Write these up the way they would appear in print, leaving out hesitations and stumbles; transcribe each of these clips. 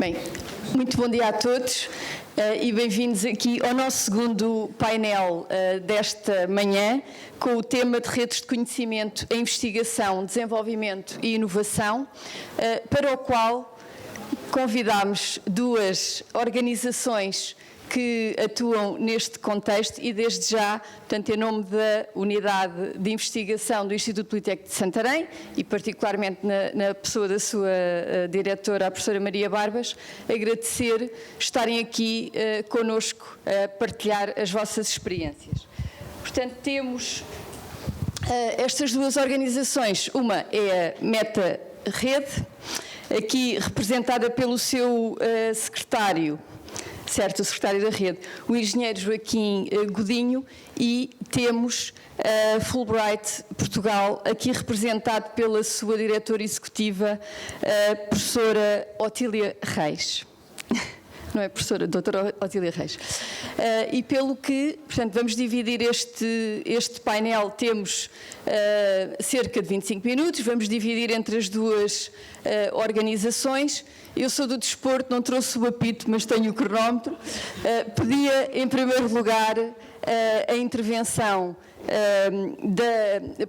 Bem, muito bom dia a todos e bem-vindos aqui ao nosso segundo painel desta manhã, com o tema de redes de conhecimento em investigação, desenvolvimento e inovação, para o qual convidámos duas organizações que atuam neste contexto e desde já, portanto, em nome da Unidade de Investigação do Instituto Politécnico de Santarém e particularmente na pessoa da sua diretora, a professora Maria Barbas, agradecer estarem aqui connosco a partilhar as vossas experiências. Portanto, temos estas duas organizações, uma é a Meta Rede, aqui representada pelo seu secretário, certo, o secretário da rede, o engenheiro Joaquim Godinho, e temos a Fulbright Portugal, aqui representado pela sua diretora executiva, a professora Otília Reis. Não é professora, doutora Otília Reis. E pelo que, portanto, vamos dividir este painel, temos cerca de 25 minutos, vamos dividir entre as duas organizações. Eu sou do desporto, não trouxe o apito, mas tenho o cronómetro. Pedia, em primeiro lugar, a intervenção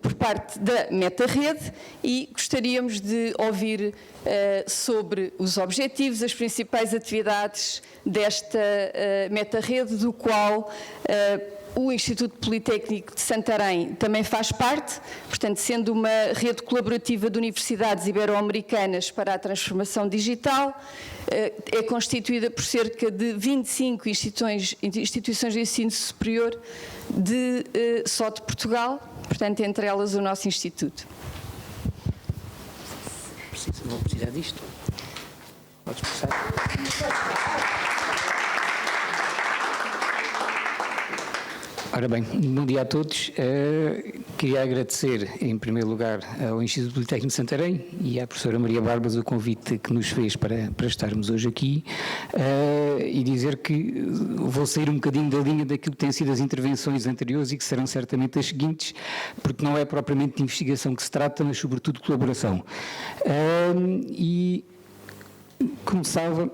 por parte da Meta Rede e gostaríamos de ouvir sobre os objetivos, as principais atividades desta Meta Rede, do qual o Instituto Politécnico de Santarém também faz parte, portanto, sendo uma rede colaborativa de universidades ibero-americanas para a transformação digital, é constituída por cerca de 25 instituições de ensino superior só de Portugal, portanto, entre elas o nosso Instituto. Vou precisar disto. Podes passar. Ora bem, bom dia a todos. Queria agradecer, em primeiro lugar, ao Instituto Politécnico de Santarém e à professora Maria Barbas o convite que nos fez para estarmos hoje aqui e dizer que vou sair um bocadinho da linha daquilo que têm sido as intervenções anteriores e que serão certamente as seguintes, porque não é propriamente de investigação que se trata, mas sobretudo de colaboração. E começava...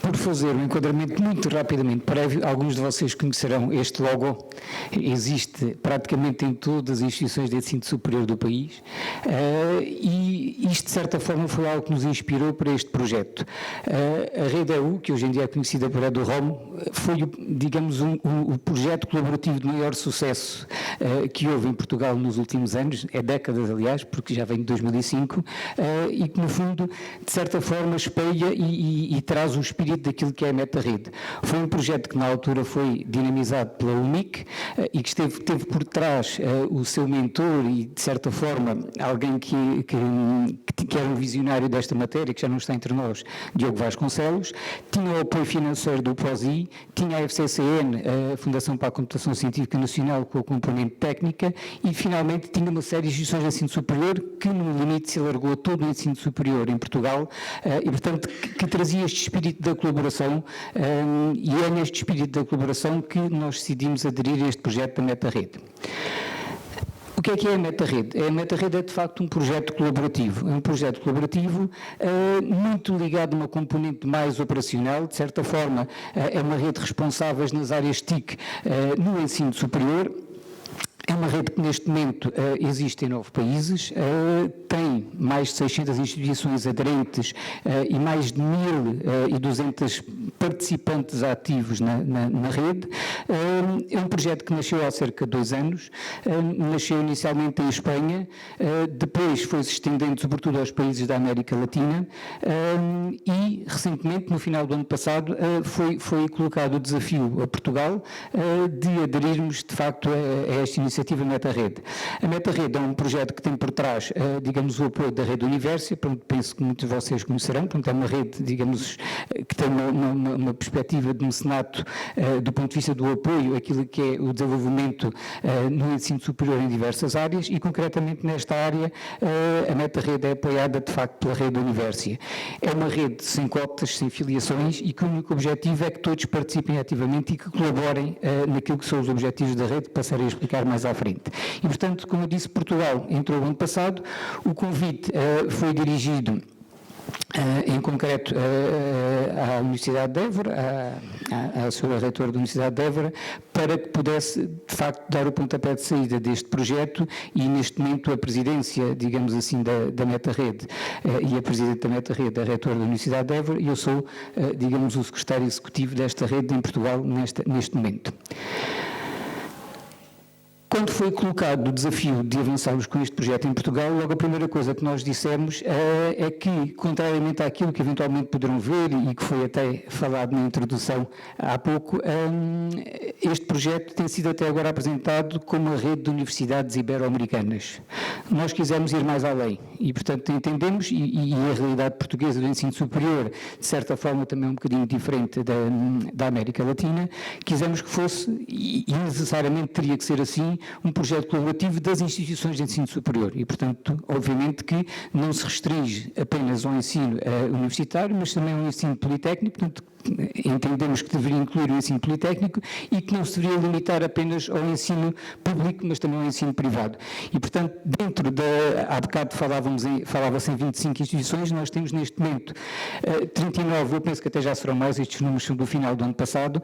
por fazer um enquadramento muito rapidamente prévio. Alguns de vocês conhecerão este logo, existe praticamente em todas as instituições de ensino superior do país e isto de certa forma foi algo que nos inspirou para este projeto. A Rede EU, que hoje em dia é conhecida por EduRomo, foi, digamos, o projeto colaborativo de maior sucesso que houve em Portugal nos últimos anos, décadas aliás, porque já vem de 2005, e que no fundo, de certa forma, espelha e traz o espírito daquilo que é a Meta Rede. Foi um projeto que na altura foi dinamizado pela UNIC e que teve por trás o seu mentor e, de certa forma, alguém que era um visionário desta matéria, que já não está entre nós, Diogo Vasconcelos, tinha o apoio financeiro do POSI, tinha a FCCN, a Fundação para a Computação Científica Nacional, com a componente técnica, e finalmente tinha uma série de instituições de ensino superior que, no limite, se alargou a todo o ensino superior em Portugal e, portanto, que trazia este espírito da colaboração e é neste espírito da colaboração que nós decidimos aderir a este projeto da Meta Rede. O que é a Meta Rede? A Meta Rede é de facto um projeto colaborativo, muito ligado a uma componente mais operacional, de certa forma é uma rede responsável nas áreas TIC no ensino superior. É uma rede que neste momento existe em 9 países, tem mais de 600 instituições aderentes e mais de 1.200 participantes ativos na rede. É um projeto que nasceu há cerca de 2 anos, nasceu inicialmente em Espanha, depois foi se estendendo sobretudo aos países da América Latina e recentemente, no final do ano passado, foi colocado o desafio a Portugal de aderirmos de facto a esta iniciativa Meta Rede. A Meta Rede é um projeto que tem por trás, digamos, o apoio da Rede Universia, penso que muitos de vocês conhecerão, portanto é uma rede, digamos, que tem uma perspectiva de mecenato do ponto de vista do apoio àquilo que é o desenvolvimento no ensino superior em diversas áreas e concretamente nesta área a Meta Rede é apoiada de facto pela Rede Universia. É uma rede sem cotas, sem filiações e que o único objetivo é que todos participem ativamente e que colaborem naquilo que são os objetivos da rede, que passarei a explicar mais mais à frente. E, portanto, como eu disse, Portugal entrou ano passado, o convite foi dirigido em concreto à Universidade de Évora, ao seu reitor da Universidade de Évora, para que pudesse, de facto, dar o pontapé de saída deste projeto e, neste momento, a presidência, digamos assim, da Meta-Rede e a presidente da Meta-Rede, a reitora da Universidade de Évora, e eu sou, digamos, o secretário executivo desta rede em Portugal neste momento. Quando foi colocado o desafio de avançarmos com este projeto em Portugal, logo a primeira coisa que nós dissemos é que, contrariamente àquilo que eventualmente poderão ver e que foi até falado na introdução há pouco, este projeto tem sido até agora apresentado como a rede de universidades ibero-americanas. Nós quisemos ir mais além e, portanto, entendemos, e a realidade portuguesa do ensino superior, de certa forma, também é um bocadinho diferente da América Latina, quisemos que fosse, e necessariamente teria que ser assim, um projeto colaborativo das instituições de ensino superior e, portanto, obviamente que não se restringe apenas ao ensino universitário, mas também ao ensino politécnico, portanto, entendemos que deveria incluir o ensino politécnico e que não se deveria limitar apenas ao ensino público, mas também ao ensino privado. E, portanto, dentro há bocado falava-se em 25 instituições, nós temos neste momento 39, eu penso que até já serão mais, estes números são do final do ano passado,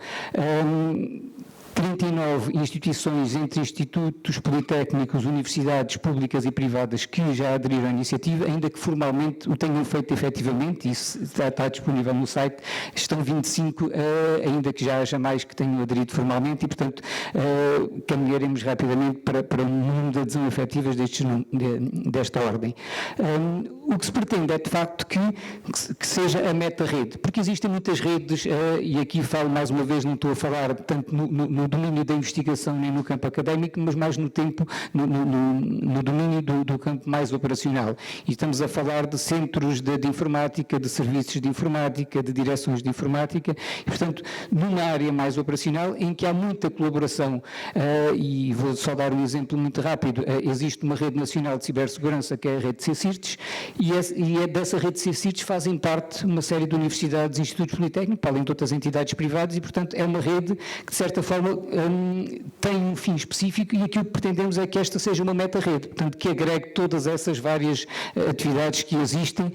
39 instituições, entre institutos politécnicos, universidades públicas e privadas que já aderiram à iniciativa, ainda que formalmente o tenham feito efetivamente, isso está disponível no site, estão 25, ainda que já haja mais que tenham aderido formalmente e, portanto, caminharemos rapidamente para um número de adesão efetivas desta ordem. O que se pretende é, de facto, que seja a meta-rede, porque existem muitas redes, e aqui falo mais uma vez, não estou a falar tanto no domínio da investigação nem no campo académico, mas mais no domínio do campo mais operacional. E estamos a falar de centros de informática, de serviços de informática, de direções de informática, e, portanto, numa área mais operacional em que há muita colaboração, e vou só dar um exemplo muito rápido, existe uma rede nacional de cibersegurança que é a rede CCIRTES, e dessa rede CCIRTES fazem parte uma série de universidades e institutos politécnicos, para além de outras entidades privadas, e, portanto, é uma rede que, de certa forma, tem um fim específico e aquilo que pretendemos é que esta seja uma meta-rede, portanto, que agregue todas essas várias atividades que existem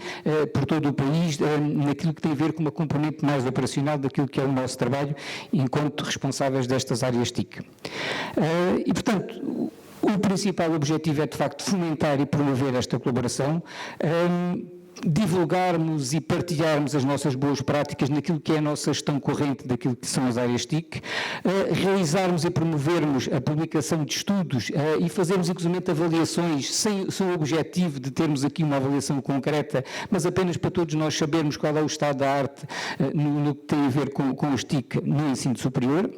por todo o país, naquilo que tem a ver com uma componente mais operacional daquilo que é o nosso trabalho enquanto responsáveis destas áreas TIC. E, portanto, o principal objetivo é, de facto, fomentar e promover esta colaboração, divulgarmos e partilharmos as nossas boas práticas naquilo que é a nossa gestão corrente daquilo que são as áreas TIC, realizarmos e promovermos a publicação de estudos e fazermos inclusive avaliações sem o objetivo de termos aqui uma avaliação concreta, mas apenas para todos nós sabermos qual é o estado da arte no que tem a ver com os TIC no ensino superior.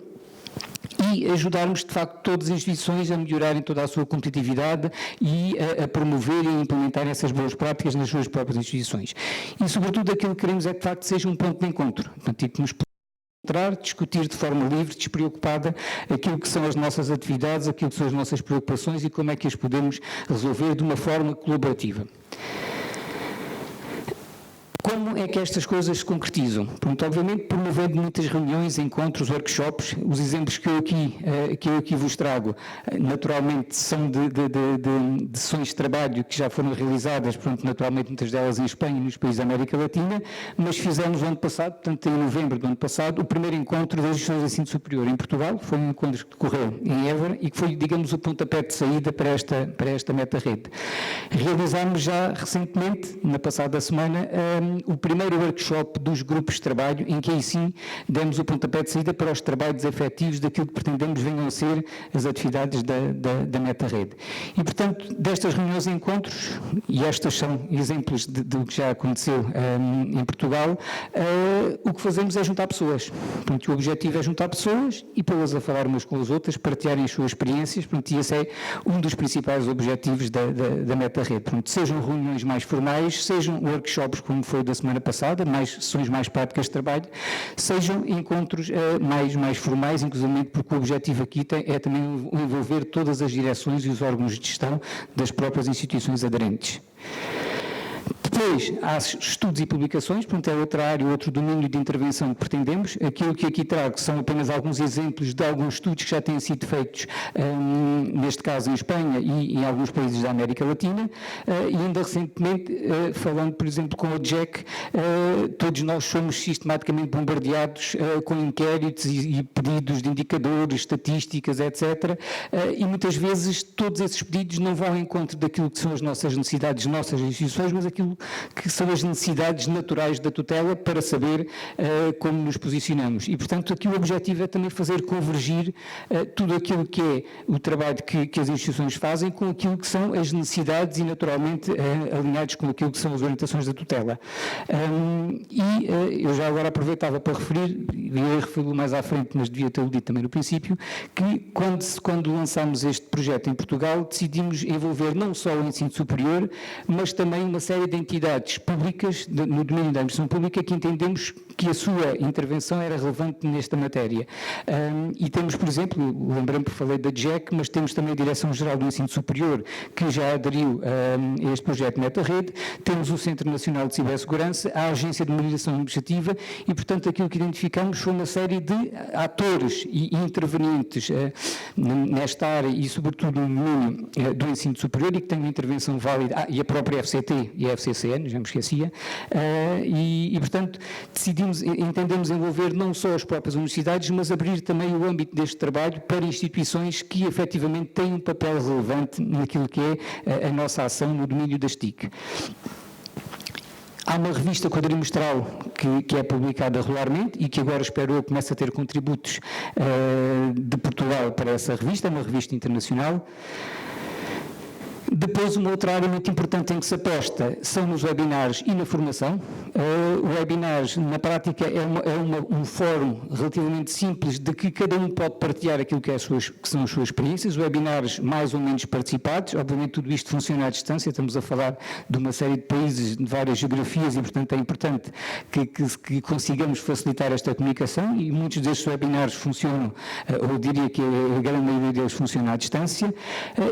E ajudarmos, de facto, todas as instituições a melhorarem toda a sua competitividade e a promover e a implementar essas boas práticas nas suas próprias instituições. E, sobretudo, aquilo que queremos é que, de facto, seja um ponto de encontro. Portanto, que nos encontrar, discutir de forma livre, despreocupada, aquilo que são as nossas atividades, aquilo que são as nossas preocupações e como é que as podemos resolver de uma forma colaborativa. Como é que estas coisas se concretizam? Pronto, obviamente, promovendo muitas reuniões, encontros, workshops. Os exemplos que eu aqui vos trago, naturalmente, são de sessões de trabalho que já foram realizadas, pronto, naturalmente, muitas delas em Espanha e nos países da América Latina, mas fizemos no ano passado, portanto, em novembro do ano passado, o primeiro encontro das instituições de ensino superior em Portugal. Foi um encontro que decorreu em Évora e que foi, digamos, o pontapé de saída para esta meta-rede. Realizámos já recentemente, na passada semana, o primeiro workshop dos grupos de trabalho, em que aí sim demos o pontapé de saída para os trabalhos efetivos daquilo que pretendemos venham a ser as atividades da meta-rede. E, portanto, destas reuniões e encontros, e estas são exemplos do que já aconteceu em Portugal, o que fazemos é juntar pessoas. Portanto, o objetivo é juntar pessoas e pô-las a falar umas com as outras, partilharem as suas experiências, portanto, e esse é um dos principais objetivos da meta-rede. Portanto, sejam reuniões mais formais, sejam workshops como foi da semana passada, sessões mais práticas de trabalho, sejam encontros mais formais, inclusive porque o objetivo aqui é também envolver todas as direções e os órgãos de gestão das próprias instituições aderentes. Depois, há estudos e publicações, portanto, é outra área, outro domínio de intervenção que pretendemos. Aquilo que aqui trago são apenas alguns exemplos de alguns estudos que já têm sido feitos, neste caso em Espanha e em alguns países da América Latina, e ainda recentemente, falando, por exemplo, com o JEC, todos nós somos sistematicamente bombardeados com inquéritos e pedidos de indicadores, estatísticas, etc. E muitas vezes todos esses pedidos não vão ao encontro daquilo que são as nossas necessidades, nossas instituições, mas aquilo que são as necessidades naturais da tutela para saber como nos posicionamos. E, portanto, aqui o objetivo é também fazer convergir tudo aquilo que é o trabalho que as instituições fazem com aquilo que são as necessidades e, naturalmente, alinhados com aquilo que são as orientações da tutela. Eu já agora aproveitava para referir, e eu referi-lo mais à frente, mas devia tê-lo dito também no princípio, que quando lançámos este projeto em Portugal, decidimos envolver não só o ensino superior, mas também uma série de entidades públicas, no domínio da administração pública, que entendemos que a sua intervenção era relevante nesta matéria. E temos, por exemplo, lembrando que falei da JEC, mas temos também a Direção-Geral do Ensino Superior, que já aderiu a este projeto MetaRede, temos o Centro Nacional de Cibersegurança, a Agência de Modernização Administrativa e, portanto, aquilo que identificamos foi uma série de atores e intervenientes nesta área e, sobretudo, no domínio do ensino superior e que têm uma intervenção válida, e a própria FCT e a FCCN, já me esquecia, e portanto, entendemos envolver não só as próprias universidades, mas abrir também o âmbito deste trabalho para instituições que, efetivamente, têm um papel relevante naquilo que é a nossa ação no domínio das TIC. Há uma revista quadrimestral que é publicada regularmente e que agora espero eu comece a ter contributos de Portugal para essa revista, é uma revista internacional. Depois, uma outra área muito importante em que se aposta são nos webinars e na formação. Webinars, na prática, é um fórum relativamente simples de que cada um pode partilhar aquilo que são as suas experiências. Webinars mais ou menos participados, obviamente tudo isto funciona à distância, estamos a falar de uma série de países, de várias geografias e, portanto, é importante que consigamos facilitar esta comunicação e muitos destes webinars funcionam, ou diria que a grande maioria deles funciona à distância.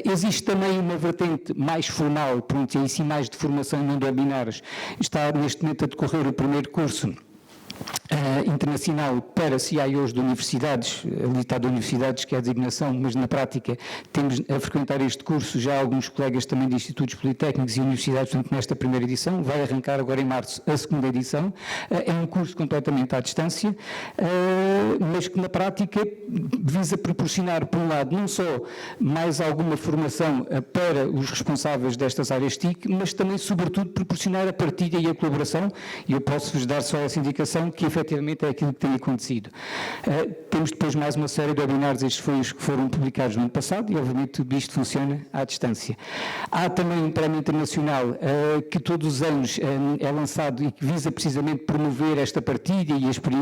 Existe também uma vertente mais formal, pronto, e aí sim mais de formação, não de webinars. Está neste momento a decorrer o primeiro curso internacional para CIOs de universidades, ali está de universidades, que é a designação, mas na prática temos a frequentar este curso já alguns colegas também de institutos politécnicos e universidades, portanto nesta primeira edição, vai arrancar agora em março a segunda edição, é um curso completamente à distância, mas que na prática visa proporcionar, por um lado, não só mais alguma formação para os responsáveis destas áreas TIC, mas também, sobretudo, proporcionar a partilha e a colaboração, e eu posso-vos dar só essa indicação que efetivamente é aquilo que tem acontecido. Temos depois mais uma série de webinars, estes foi os que foram publicados no ano passado e obviamente tudo isto funciona à distância. Há também um prémio internacional que todos os anos é lançado e que visa precisamente promover esta partilha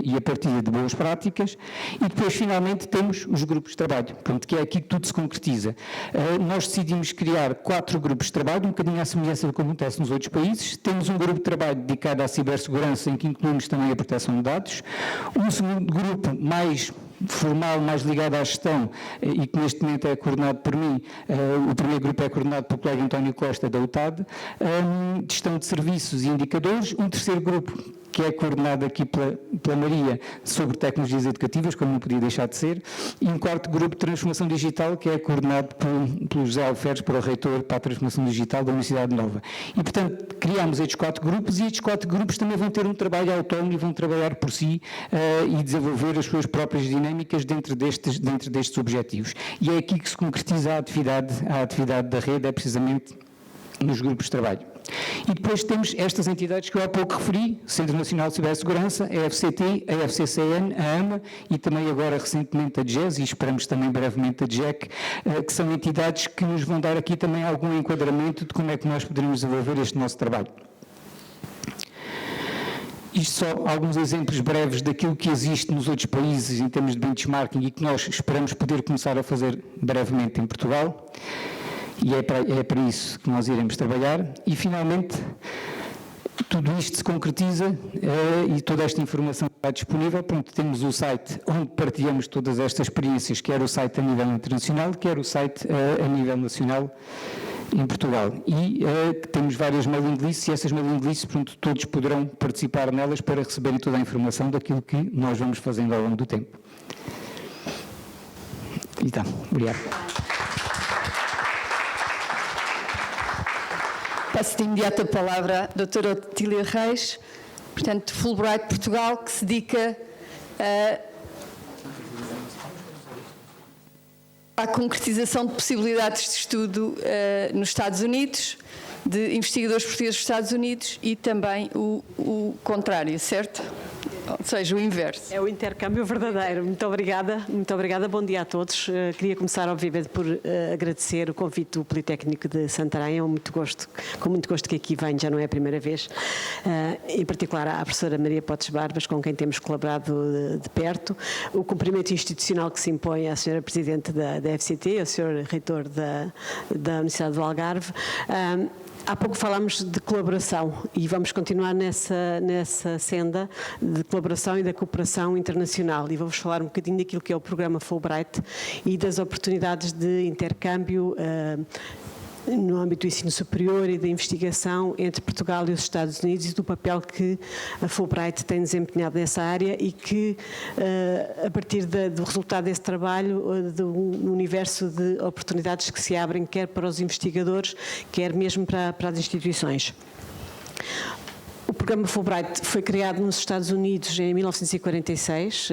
e a partilha de boas práticas e depois finalmente temos os grupos de trabalho, pronto, que é aqui que tudo se concretiza. Nós decidimos criar 4 grupos de trabalho, um bocadinho à semelhança do que acontece nos outros países. Temos um grupo de trabalho dedicado à cibersegurança em que incluímos também a proteção de dados, um segundo grupo mais formal, mais ligado à gestão e que neste momento é coordenado por mim, o primeiro grupo é coordenado pelo colega António Costa da UTAD, gestão de serviços e indicadores, um terceiro grupo que é coordenado aqui pela Maria sobre tecnologias educativas, como não podia deixar de ser, e um quarto grupo de transformação digital que é coordenado pelo José Alferes, para o reitor para a transformação digital da Universidade Nova. E, portanto, criámos estes 4 grupos e estes 4 grupos também vão ter um trabalho autónomo e vão trabalhar por si e desenvolver as suas próprias dinâmicas dentro destes objetivos. E é aqui que se concretiza a atividade da rede, é precisamente nos grupos de trabalho. E depois temos estas entidades que eu há pouco referi, Centro Nacional de Cibersegurança, a FCT, a FCCN, a AMA e também agora recentemente a DGES e esperamos também brevemente a DGEC, que são entidades que nos vão dar aqui também algum enquadramento de como é que nós poderemos desenvolver este nosso trabalho. Isto só alguns exemplos breves daquilo que existe nos outros países em termos de benchmarking e que nós esperamos poder começar a fazer brevemente em Portugal. E é para isso que nós iremos trabalhar. E, finalmente, tudo isto se concretiza e toda esta informação está disponível. Pronto, temos o site onde partilhamos todas estas experiências, quer o site a nível internacional, quer o site a nível nacional, em Portugal. E temos várias mailing lists e essas mailing lists, portanto, todos poderão participar nelas para receberem toda a informação daquilo que nós vamos fazendo ao longo do tempo. E tá, obrigado. Passo de imediato a palavra à doutora Otília Reis, portanto, Fulbright Portugal, que se dedica à concretização de possibilidades de estudo nos Estados Unidos, de investigadores portugueses dos Estados Unidos e também o contrário, certo? Ou seja, o inverso. É o intercâmbio verdadeiro. Muito obrigada, bom dia a todos. Queria começar, obviamente, por agradecer o convite do Politécnico de Santarém. É com muito gosto que aqui venho, já não é a primeira vez. Em particular à professora Maria Potes Barbas, com quem temos colaborado de perto. O cumprimento institucional que se impõe à senhora Presidente da FCT, ao senhor Reitor da Universidade do Algarve. Há pouco falámos de colaboração e vamos continuar nessa senda de colaboração e da cooperação internacional, e vou-vos falar um bocadinho daquilo que é o programa Fulbright e das oportunidades de intercâmbio no âmbito do ensino superior e da investigação entre Portugal e os Estados Unidos e do papel que a Fulbright tem desempenhado nessa área e que, a partir do resultado desse trabalho, do universo de oportunidades que se abrem, quer para os investigadores, quer mesmo para as instituições. O programa Fulbright foi criado nos Estados Unidos em 1946,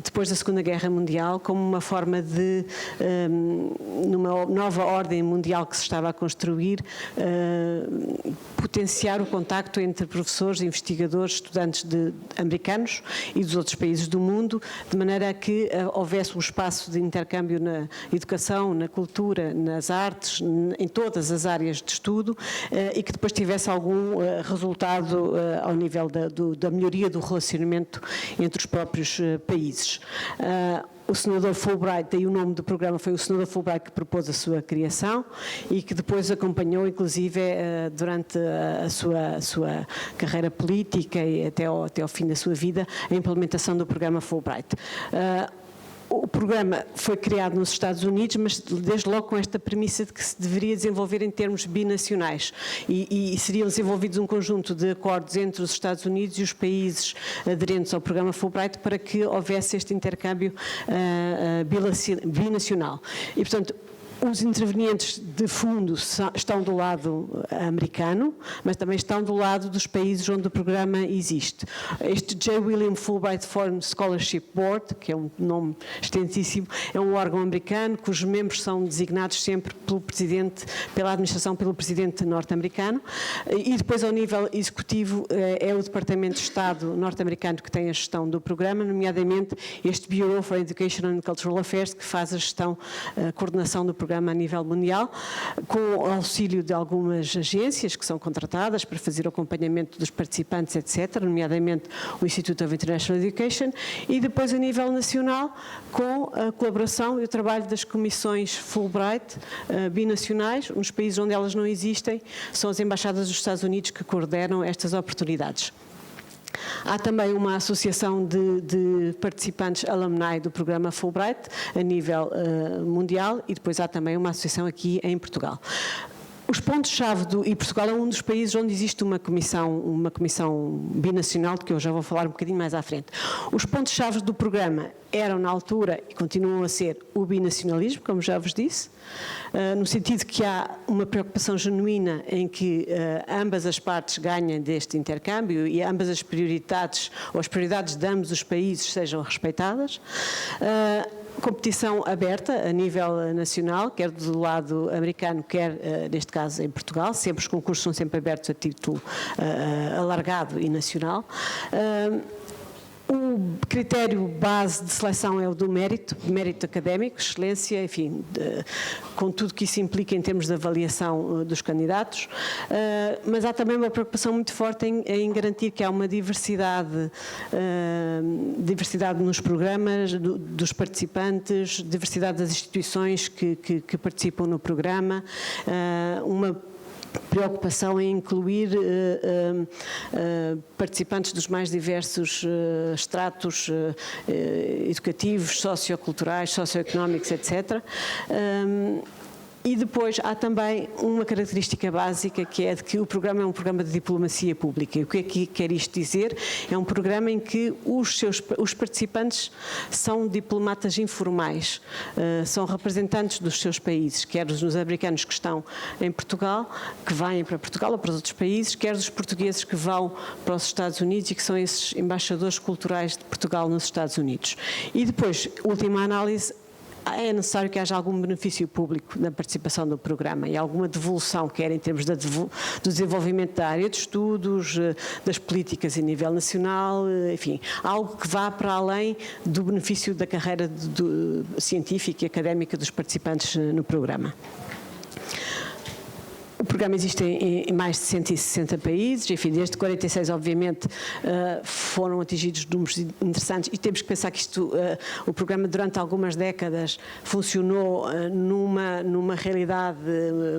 depois da Segunda Guerra Mundial, como uma forma de, numa nova ordem mundial que se estava a construir, potenciar o contacto entre professores, investigadores, estudantes americanos e dos outros países do mundo, de maneira a que houvesse um espaço de intercâmbio na educação, na cultura, nas artes, em todas as áreas de estudo, e que depois tivesse algum resultado ao nível da melhoria do relacionamento entre os próprios países. O senador Fulbright, daí o nome do programa, foi o senador Fulbright que propôs a sua criação e que depois acompanhou, inclusive, durante a sua carreira política e até ao fim da sua vida, a implementação do programa Fulbright. O programa foi criado nos Estados Unidos, mas desde logo com esta premissa de que se deveria desenvolver em termos binacionais e seriam desenvolvidos um conjunto de acordos entre os Estados Unidos e os países aderentes ao programa Fulbright para que houvesse este intercâmbio binacional. E, portanto, os intervenientes de fundo estão do lado americano, mas também estão do lado dos países onde o programa existe. Este J. William Fulbright Foreign Scholarship Board, que é um nome extensíssimo, é um órgão americano cujos membros são designados sempre pela administração pelo presidente norte-americano, e depois ao nível executivo é o Departamento de Estado norte-americano que tem a gestão do programa, nomeadamente este Bureau for Education and Cultural Affairs, que faz a gestão, a coordenação do programa a nível mundial, com o auxílio de algumas agências que são contratadas para fazer o acompanhamento dos participantes, etc., nomeadamente o Institute of International Education, e depois a nível nacional, com a colaboração e o trabalho das comissões Fulbright binacionais, nos países onde elas não existem, são as embaixadas dos Estados Unidos que coordenam estas oportunidades. Há também uma associação de participantes alumni do programa Fulbright a nível mundial e depois há também uma associação aqui em Portugal. Os pontos-chave e Portugal é um dos países onde existe uma comissão binacional, de que eu já vou falar um bocadinho mais à frente. Os pontos-chave do programa eram, na altura, e continuam a ser, o binacionalismo, como já vos disse, no sentido que há uma preocupação genuína em que ambas as partes ganhem deste intercâmbio e ambas as prioridades, ou as prioridades de ambos os países sejam respeitadas. Competição aberta a nível nacional, quer do lado americano, quer, neste caso, em Portugal. Sempre os concursos são sempre abertos a título alargado e nacional. O critério base de seleção é o do mérito académico, excelência, enfim, com tudo que isso implica em termos de avaliação dos candidatos, mas há também uma preocupação muito forte em garantir que há uma diversidade nos programas, dos participantes, diversidade das instituições que participam no programa, uma preocupação em incluir participantes dos mais diversos estratos educativos, socioculturais, socioeconómicos, etc. E depois há também uma característica básica, que é de que o programa é um programa de diplomacia pública. E o que é que quer isto dizer? É um programa em que os participantes são diplomatas informais, são representantes dos seus países, quer os americanos que estão em Portugal, que vêm para Portugal ou para os outros países, quer os portugueses que vão para os Estados Unidos e que são esses embaixadores culturais de Portugal nos Estados Unidos. E depois, última análise, é necessário que haja algum benefício público na participação do programa e alguma devolução, quer em termos do desenvolvimento da área de estudos, das políticas a nível nacional, enfim, algo que vá para além do benefício da carreira científica e académica dos participantes no programa. O programa existe em mais de 160 países, enfim, desde 46, obviamente, foram atingidos números interessantes e temos que pensar que o programa durante algumas décadas funcionou numa realidade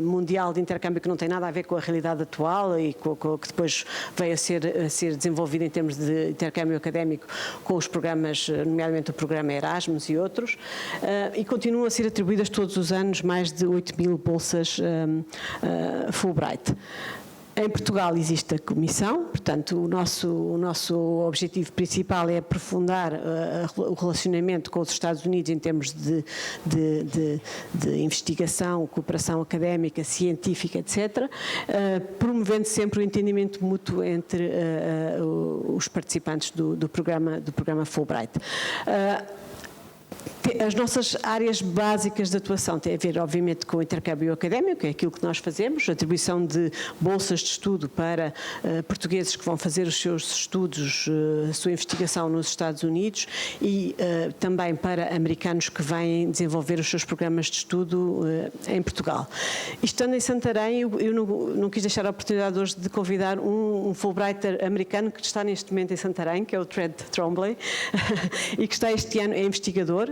mundial de intercâmbio que não tem nada a ver com a realidade atual e que depois veio a ser desenvolvida em termos de intercâmbio académico com os programas, nomeadamente o programa Erasmus e outros, e continuam a ser atribuídas todos os anos mais de 8.000 bolsas Fulbright. Em Portugal existe a comissão, portanto o nosso objetivo principal é aprofundar o relacionamento com os Estados Unidos em termos de investigação, cooperação académica, científica, etc., promovendo sempre o entendimento mútuo entre os participantes do programa Fulbright. As nossas áreas básicas de atuação têm a ver, obviamente, com o intercâmbio académico, que é aquilo que nós fazemos, a atribuição de bolsas de estudo para portugueses que vão fazer os seus estudos, a sua investigação nos Estados Unidos e também para americanos que vêm desenvolver os seus programas de estudo em Portugal. E estando em Santarém, eu não quis deixar a oportunidade hoje de convidar um Fulbrighter americano que está neste momento em Santarém, que é o Fred Trombley, e que está este ano, é investigador.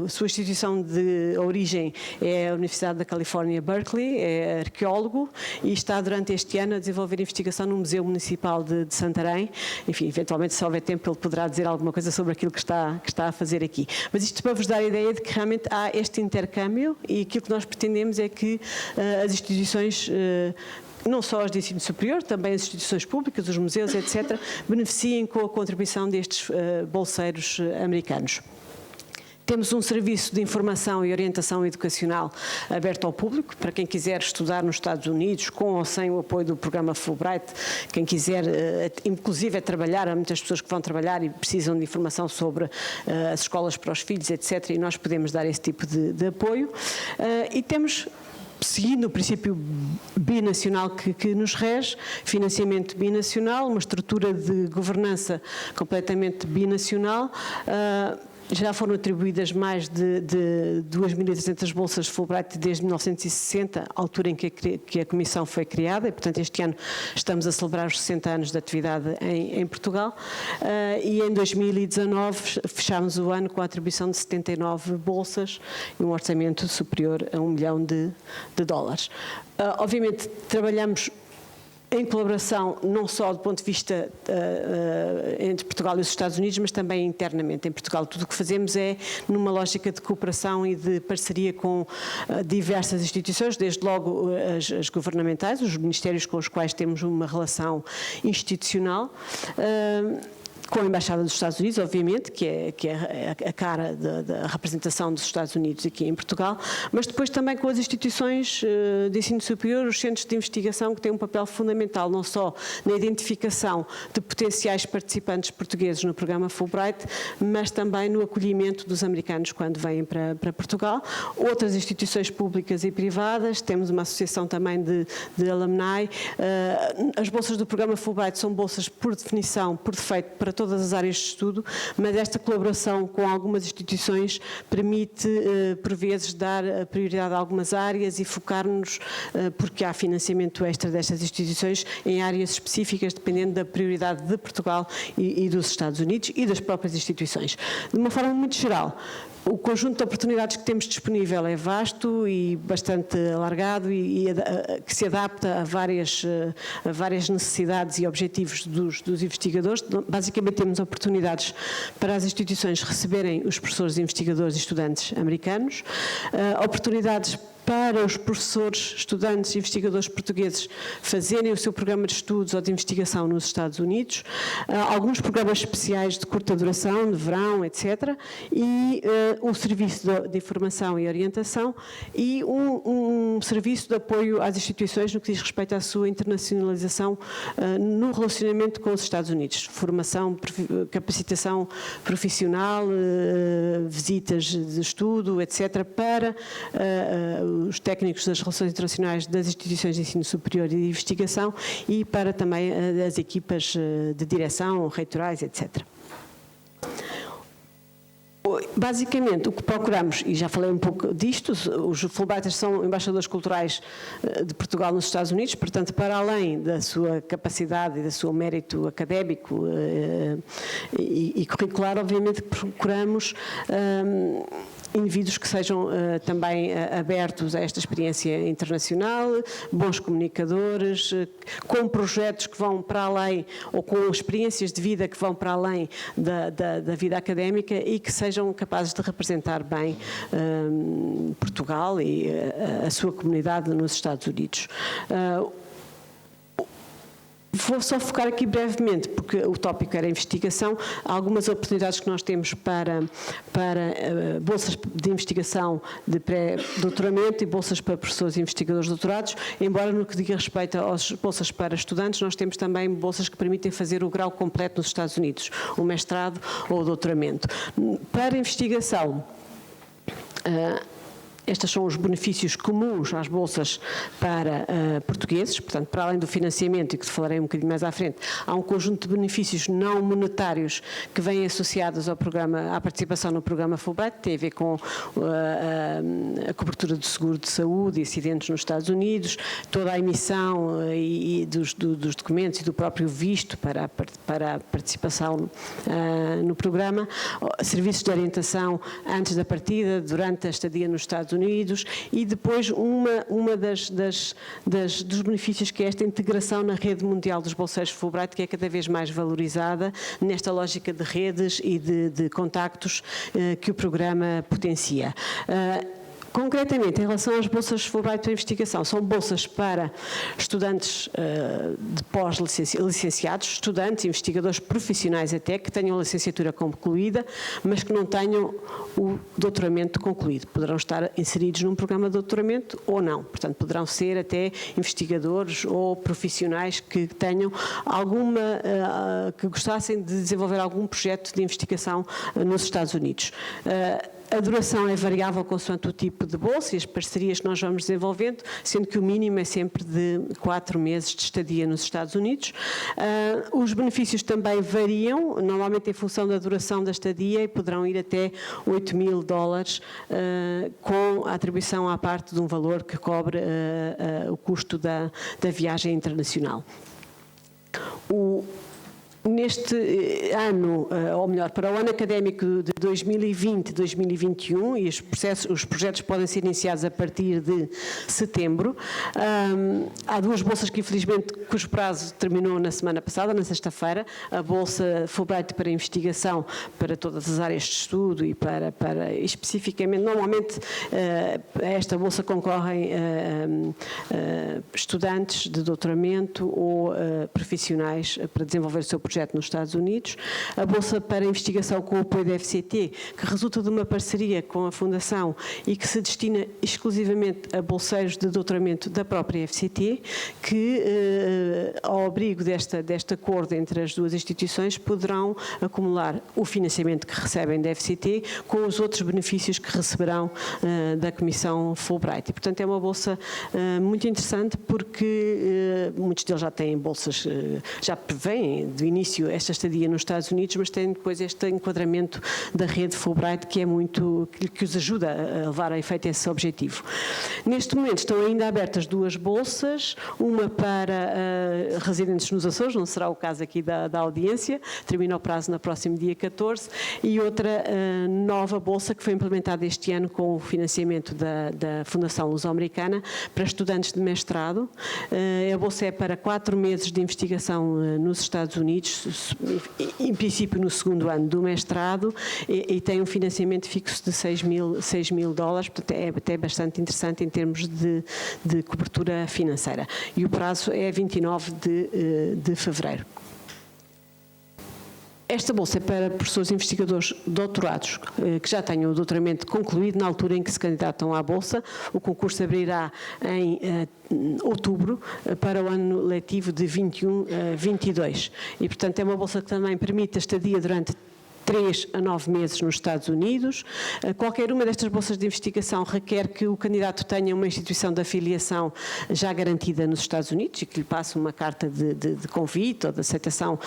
A sua instituição de origem é a Universidade da Califórnia, Berkeley, é arqueólogo e está durante este ano a desenvolver investigação no Museu Municipal de Santarém. Enfim, eventualmente, se houver tempo, ele poderá dizer alguma coisa sobre aquilo que está a fazer aqui. Mas isto para vos dar a ideia de que realmente há este intercâmbio e aquilo que nós pretendemos é que as instituições, não só as de ensino superior, também as instituições públicas, os museus, etc., beneficiem com a contribuição destes bolseiros americanos. Temos um serviço de informação e orientação educacional aberto ao público, para quem quiser estudar nos Estados Unidos, com ou sem o apoio do programa Fulbright, quem quiser, inclusive, trabalhar, há muitas pessoas que vão trabalhar e precisam de informação sobre as escolas para os filhos, etc., e nós podemos dar esse tipo de apoio. E temos, seguindo o princípio binacional que nos rege, financiamento binacional, uma estrutura de governança completamente binacional. Já foram atribuídas mais de 2.300 bolsas de Fulbright desde 1960, altura em que a Comissão foi criada, e portanto este ano estamos a celebrar os 60 anos de atividade em Portugal, e em 2019 fechámos o ano com a atribuição de 79 bolsas e um orçamento superior a $1 milhão. Obviamente trabalhamos em colaboração não só do ponto de vista entre Portugal e os Estados Unidos, mas também internamente em Portugal. Tudo o que fazemos é numa lógica de cooperação e de parceria com diversas instituições, desde logo as governamentais, os ministérios com os quais temos uma relação institucional, com a Embaixada dos Estados Unidos, obviamente, que é a cara da representação dos Estados Unidos aqui em Portugal, mas depois também com as instituições de ensino superior, os centros de investigação, que têm um papel fundamental, não só na identificação de potenciais participantes portugueses no programa Fulbright, mas também no acolhimento dos americanos quando vêm para Portugal. Outras instituições públicas e privadas, temos uma associação também de alumni. As bolsas do programa Fulbright são bolsas, por definição, por defeito, para todas as áreas de estudo, mas esta colaboração com algumas instituições permite, por vezes, dar prioridade a algumas áreas e focar-nos, porque há financiamento extra destas instituições, em áreas específicas, dependendo da prioridade de Portugal e dos Estados Unidos e das próprias instituições. De uma forma muito geral, o conjunto de oportunidades que temos disponível é vasto e bastante alargado e que se adapta a várias necessidades e objetivos dos investigadores. Basicamente temos oportunidades para as instituições receberem os professores, investigadores e estudantes americanos, oportunidades para os professores, estudantes e investigadores portugueses fazerem o seu programa de estudos ou de investigação nos Estados Unidos, alguns programas especiais de curta duração, de verão, etc., e um serviço de informação e orientação e um serviço de apoio às instituições no que diz respeito à sua internacionalização no relacionamento com os Estados Unidos. Formação, capacitação profissional, visitas de estudo, etc., para os técnicos das relações internacionais das instituições de ensino superior e de investigação e para também as equipas de direção, reitorais, etc. Basicamente, o que procuramos, e já falei um pouco disto, os Fulbrighters são embaixadores culturais de Portugal nos Estados Unidos, portanto, para além da sua capacidade e do seu mérito académico e curricular, obviamente procuramos indivíduos que sejam também abertos a esta experiência internacional, bons comunicadores, com projetos que vão para além, ou com experiências de vida que vão para além da vida académica e que sejam capazes de representar bem Portugal e a sua comunidade nos Estados Unidos. Vou só focar aqui brevemente, porque o tópico era investigação, algumas oportunidades que nós temos para bolsas de investigação de pré-doutoramento e bolsas para professores e investigadores doutorados, embora no que diga respeito às bolsas para estudantes, nós temos também bolsas que permitem fazer o grau completo nos Estados Unidos, o mestrado ou o doutoramento. Para investigação, estes são os benefícios comuns às bolsas para portugueses, portanto, para além do financiamento, e que falarei um bocadinho mais à frente, há um conjunto de benefícios não monetários que vêm associados ao programa, à participação no programa Fulbright, tem a ver com a cobertura do seguro de saúde e acidentes nos Estados Unidos, toda a emissão dos documentos e do próprio visto para a participação no programa, serviços de orientação antes da partida, durante a estadia nos Estados Unidos e depois uma dos benefícios que é esta integração na rede mundial dos bolseiros Fulbright, que é cada vez mais valorizada nesta lógica de redes e de contactos que o programa potencia. Concretamente, em relação às bolsas Fulbright para investigação, são bolsas para estudantes de pós-licenciados, estudantes, investigadores profissionais até, que tenham a licenciatura concluída, mas que não tenham o doutoramento concluído. Poderão estar inseridos num programa de doutoramento ou não. Portanto, poderão ser até investigadores ou profissionais que tenham que gostassem de desenvolver algum projeto de investigação nos Estados Unidos. A duração é variável consoante o tipo de bolsa e as parcerias que nós vamos desenvolvendo, sendo que o mínimo é sempre de 4 meses de estadia nos Estados Unidos. Os benefícios também variam, normalmente em função da duração da estadia, e poderão ir até $8.000 com a atribuição à parte de um valor que cobre o custo da viagem internacional. Neste ano, ou melhor, para o ano académico de 2020-2021, e os projetos podem ser iniciados a partir de setembro, há duas bolsas que infelizmente, cujo prazo terminou na semana passada, na sexta-feira, a bolsa Fulbright para investigação para todas as áreas de estudo e para especificamente, normalmente a esta bolsa concorrem estudantes de doutoramento ou profissionais para desenvolver o seu projeto nos Estados Unidos, a bolsa para investigação com o apoio da FCT, que resulta de uma parceria com a Fundação e que se destina exclusivamente a bolseiros de doutoramento da própria FCT, que ao abrigo deste acordo entre as duas instituições poderão acumular o financiamento que recebem da FCT com os outros benefícios que receberão da Comissão Fulbright. E, portanto, é uma bolsa muito interessante porque muitos deles já têm bolsas, já prevêem do início esta estadia nos Estados Unidos, mas têm depois este enquadramento da rede Fulbright que os ajuda a levar a efeito esse objetivo. Neste momento estão ainda abertas duas bolsas, uma para residentes nos Açores, não será o caso aqui da audiência, termina o prazo no próximo dia 14, e outra nova bolsa que foi implementada este ano com o financiamento da Fundação Luso-Americana para estudantes de mestrado. A bolsa é para 4 meses de investigação nos Estados Unidos, em princípio no segundo ano do mestrado, e tem um financiamento fixo de $6.000, portanto é até bastante interessante em termos de cobertura financeira. E o prazo é 29 de fevereiro. Esta bolsa é para professores investigadores doutorados que já tenham o doutoramento concluído na altura em que se candidatam à bolsa. O concurso abrirá em outubro para o ano letivo de 21-22 e, portanto, é uma bolsa que também permite a estadia durante 3 a 9 meses nos Estados Unidos. Qualquer uma destas bolsas de investigação requer que o candidato tenha uma instituição de afiliação já garantida nos Estados Unidos e que lhe passe uma carta de convite ou de aceitação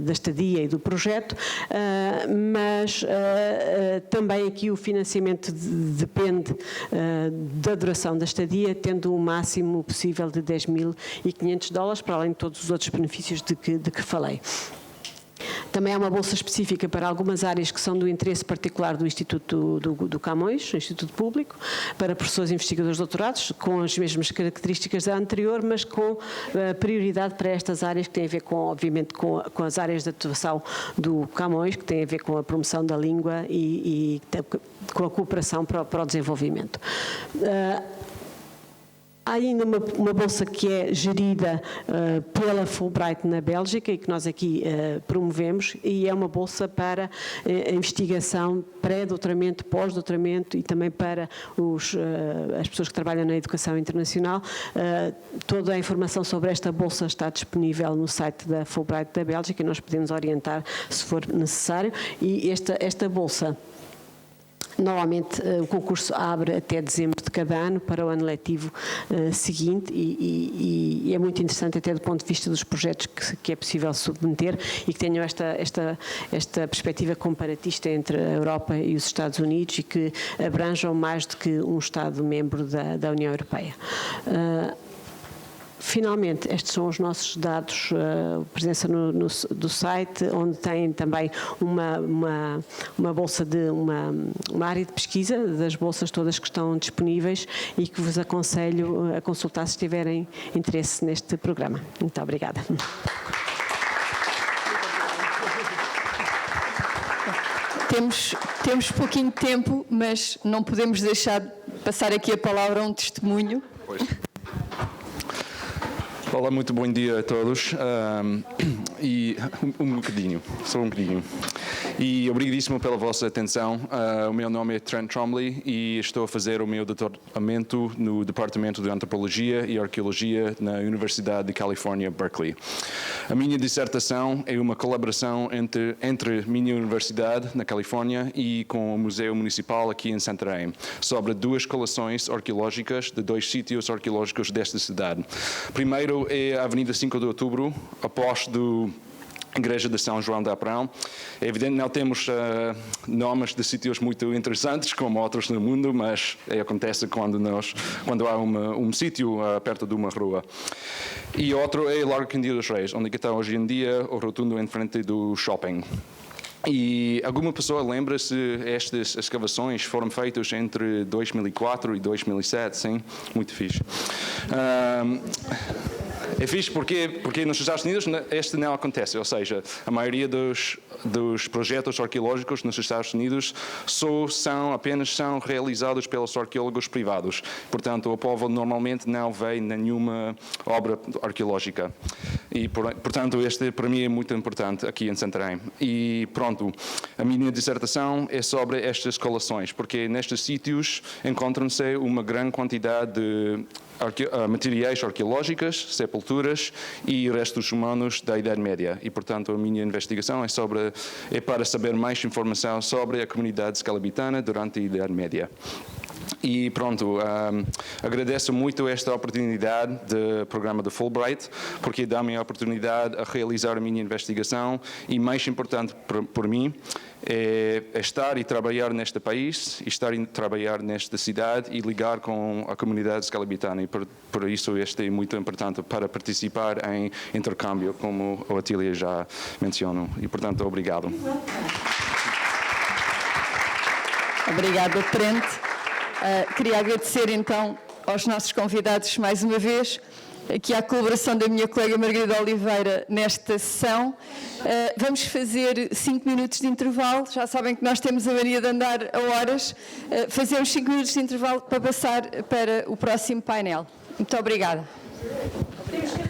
da estadia e do projeto, mas também aqui o financiamento depende da duração da estadia, tendo o máximo possível de $10.500, para além de todos os outros benefícios de que falei. Também há uma bolsa específica para algumas áreas que são do interesse particular do Instituto do Camões, Instituto Público, para professores investigadores doutorados, com as mesmas características da anterior, mas com prioridade para estas áreas que têm a ver obviamente, com as áreas de atuação do Camões, que têm a ver com a promoção da língua e com a cooperação para o desenvolvimento. Há ainda uma bolsa que é gerida pela Fulbright na Bélgica e que nós aqui promovemos, e é uma bolsa para a investigação pré-doutoramento, pós-doutoramento e também para as pessoas que trabalham na educação internacional. Toda a informação sobre esta bolsa está disponível no site da Fulbright da Bélgica e nós podemos orientar se for necessário. E esta bolsa, normalmente o concurso abre até dezembro de cada ano para o ano letivo seguinte e é muito interessante até do ponto de vista dos projetos que é possível submeter e que tenham esta perspectiva comparatista entre a Europa e os Estados Unidos e que abranjam mais do que um Estado-membro da União Europeia. Finalmente, estes são os nossos dados, presença do site, onde tem também uma bolsa uma área de pesquisa das bolsas todas que estão disponíveis e que vos aconselho a consultar se tiverem interesse neste programa. Muito obrigada. Temos pouquinho tempo, mas não podemos deixar de passar aqui a palavra a um testemunho. Pois. Olá, muito bom dia a todos. E só um bocadinho. E obrigadíssimo pela vossa atenção. O meu nome é Trent Trombley e estou a fazer o meu doutoramento no Departamento de Antropologia e Arqueologia na Universidade de Califórnia, Berkeley. A minha dissertação é uma colaboração entre minha universidade na Califórnia e com o Museu Municipal aqui em Santarém, sobre 2 coleções arqueológicas de 2 sítios arqueológicos desta cidade. Primeiro é a Avenida 5 de Outubro, após do Igreja de São João da Aprão. É evidente que não temos nomes de sítios muito interessantes, como outros no mundo, mas acontece quando há um sítio perto de uma rua. E outro é Largo Candeia dos Reis, onde está hoje em dia o rotundo em frente do shopping. E alguma pessoa lembra se estas escavações foram feitas entre 2004 e 2007, sim? Muito fixe. É fixe porque nos Estados Unidos este não acontece, ou seja, a maioria dos projetos arqueológicos nos Estados Unidos apenas são realizados pelos arqueólogos privados. Portanto, o povo normalmente não vê nenhuma obra arqueológica. E, portanto, este para mim é muito importante aqui em Santarém. E pronto, a minha dissertação é sobre estas coleções, porque nestes sítios encontram-se uma grande quantidade de materiais arqueológicos, sepulturas e restos humanos da Idade Média. E, portanto, a minha investigação é para saber mais informação sobre a comunidade escalabitana durante a Idade Média. E pronto, agradeço muito esta oportunidade do programa da Fulbright, porque dá-me a oportunidade a realizar a minha investigação e, mais importante por mim, é estar e trabalhar neste país, estar e trabalhar nesta cidade e ligar com a comunidade escalabitana. E por isso este é muito importante para participar em intercâmbio, como a Otília já mencionou. E, portanto, obrigado. Obrigada, Trent. Queria agradecer então aos nossos convidados mais uma vez. aqui à colaboração da minha colega Margarida Oliveira nesta sessão. Vamos fazer 5 minutos de intervalo. Já sabem que nós temos a mania de andar a horas. Fazemos 5 minutos de intervalo para passar para o próximo painel. Muito obrigada.